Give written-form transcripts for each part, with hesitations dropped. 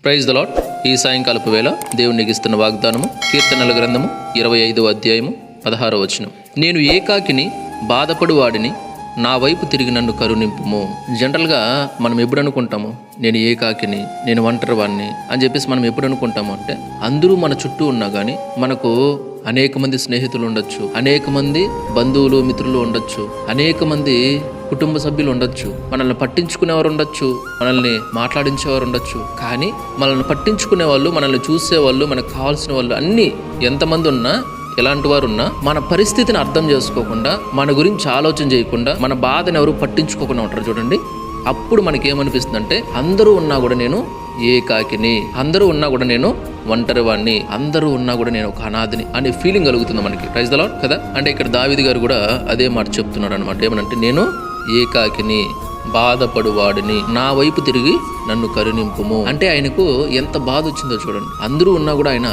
Praise the lord. ఈ సాయంకాలపు వేళ దేవుడు నీకు ఇస్తున్న వాగ్దానము కీర్తనల గ్రంథము 25వ అధ్యాయము 16వ వచనం. నేను ఏకాకిని బాధపడు వాడిని, నా వైపు తిరిగి నన్ను కరుణింపుము. జనరల్గా మనం ఎప్పుడు అనుకుంటాము, నేను ఏకాకిని, నేను ఒంటరి వాడిని అని చెప్పేసి మనం ఎప్పుడు అనుకుంటాము అంటే, అందరూ మన చుట్టూ ఉన్నా కానీ మనకు అనేక మంది స్నేహితులు ఉండొచ్చు, అనేక మంది బంధువులు మిత్రులు ఉండొచ్చు, అనేక మంది కుటుంబ సభ్యులు ఉండొచ్చు, మనల్ని పట్టించుకునేవారు ఉండొచ్చు, మనల్ని మాట్లాడించేవారు ఉండొచ్చు. కానీ మనల్ని పట్టించుకునే వాళ్ళు, మనల్ని చూసేవాళ్ళు, మనకు కావాల్సిన వాళ్ళు అన్నీ ఎంతమంది ఉన్నా, ఎలాంటి వారు ఉన్నా, మన పరిస్థితిని అర్థం చేసుకోకుండా, మన గురించి ఆలోచన చేయకుండా, మన బాధను ఎవరు పట్టించుకోకుండా ఉంటారు చూడండి. అప్పుడు మనకేమనిపిస్తుంది అంటే, అందరూ ఉన్నా కూడా నేను ఏకాకిని, అందరూ ఉన్నా కూడా నేను ఒంటరి వాడిని, అందరూ ఉన్నా కూడా నేను ఒక అనాథిని అనే ఫీలింగ్ కలుగుతుంది మనకి. ప్రైజ్ ద లార్డ్ కదా. అంటే ఇక్కడ దావీదు గారు కూడా అదే మాట చెప్తున్నాడు అనమాట. ఏమనంటే, నేను ఏకాకిని, బాధపడువాడిని, నా వైపు తిరిగి నన్ను కరుణింపుము. అంటే ఆయనకు ఎంత బాధ వచ్చిందో చూడండి. అందరూ ఉన్నా కూడా ఆయన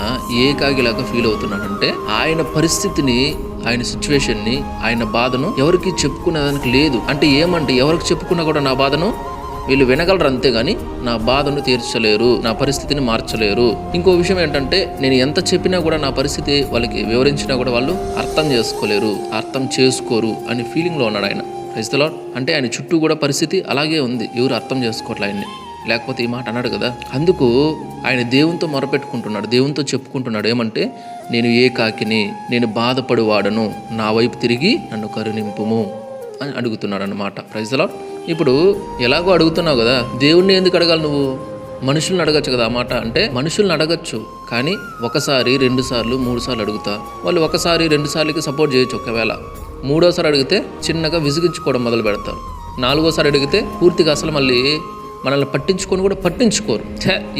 ఏకాకిలాగా ఫీల్ అవుతున్నాడంటే, ఆయన పరిస్థితిని, ఆయన సిచ్యువేషన్ని, ఆయన బాధను ఎవరికి చెప్పుకునేదానికి లేదు. అంటే ఏమంటే, ఎవరికి చెప్పుకున్నా కూడా నా బాధను వీళ్ళు వినగలరు, అంతేగాని నా బాధను తీర్చలేరు, నా పరిస్థితిని మార్చలేరు. ఇంకో విషయం ఏంటంటే, నేను ఎంత చెప్పినా కూడా, నా పరిస్థితి వాళ్ళకి వివరించినా కూడా వాళ్ళు అర్థం చేసుకోలేరు, అర్థం చేసుకోరు అనే ఫీలింగ్లో ఉన్నాడు ఆయన. Praise the lord. అంటే ఆయన చుట్టూ కూడా పరిస్థితి అలాగే ఉంది, ఎవరు అర్థం చేసుకోవట్లే ఆయన్ని. లేకపోతే ఈ మాట అన్నాడు కదా. అందుకు ఆయన దేవునితో మొరపెట్టుకుంటున్నాడు, దేవునితో చెప్పుకుంటున్నాడు. ఏమంటే, నేను ఏకాకిని, నేను బాధపడు వాడను, నా వైపు తిరిగి నన్ను కరుణింపుము అని అడుగుతున్నాడు అన్నమాట. Praise the lord. ఇప్పుడు ఎలాగో అడుగుతున్నావు కదా, దేవుణ్ణి ఎందుకు అడగాలి నువ్వు? మనుషుల్ని అడగచ్చు కదా. ఆ మాట అంటే, మనుషుల్ని అడగచ్చు, కానీ ఒకసారి, 2 సార్లు, 3 సార్లు అడుగుతా, వాళ్ళు ఒకసారి 2 సార్లకి సపోర్ట్ చేయొచ్చు. ఒకవేళ 3వసారి అడిగితే చిన్నగా విసిగించుకోవడం మొదలు పెడతారు. 4వసారి అడిగితే పూర్తిగా అసలు మళ్ళీ మనల్ని పట్టించుకొని కూడా పట్టించుకోరు.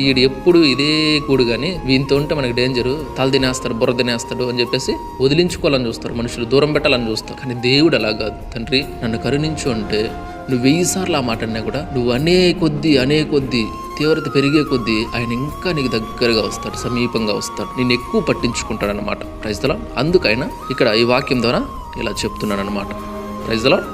ఈడు ఎప్పుడు ఇదే కూడు, కానీ వీంతో ఉంటే మనకి డేంజరు, తల తినేస్తాడు, బుర్ర తినేస్తాడు అని చెప్పేసి వదిలించుకోవాలని చూస్తారు, మనుషులు దూరం పెట్టాలని చూస్తారు. కానీ దేవుడు అలా కాదు. తండ్రి నన్ను కరుణించు అంటే, నువ్వు 1000 సార్లు ఆ మాట అన్నా కూడా, నువ్వు అనే కొద్దీ తీవ్రత పెరిగే కొద్దీ ఆయన ఇంకా నీకు దగ్గరగా వస్తాడు, సమీపంగా వస్తాడు, నేను ఎక్కువ పట్టించుకుంటాడు అనమాట. Praise the lord. అందుకైనా ఇక్కడ ఈ వాక్యం ద్వారా ఇలా చెప్తున్నాడు అనమాట. Praise the lord.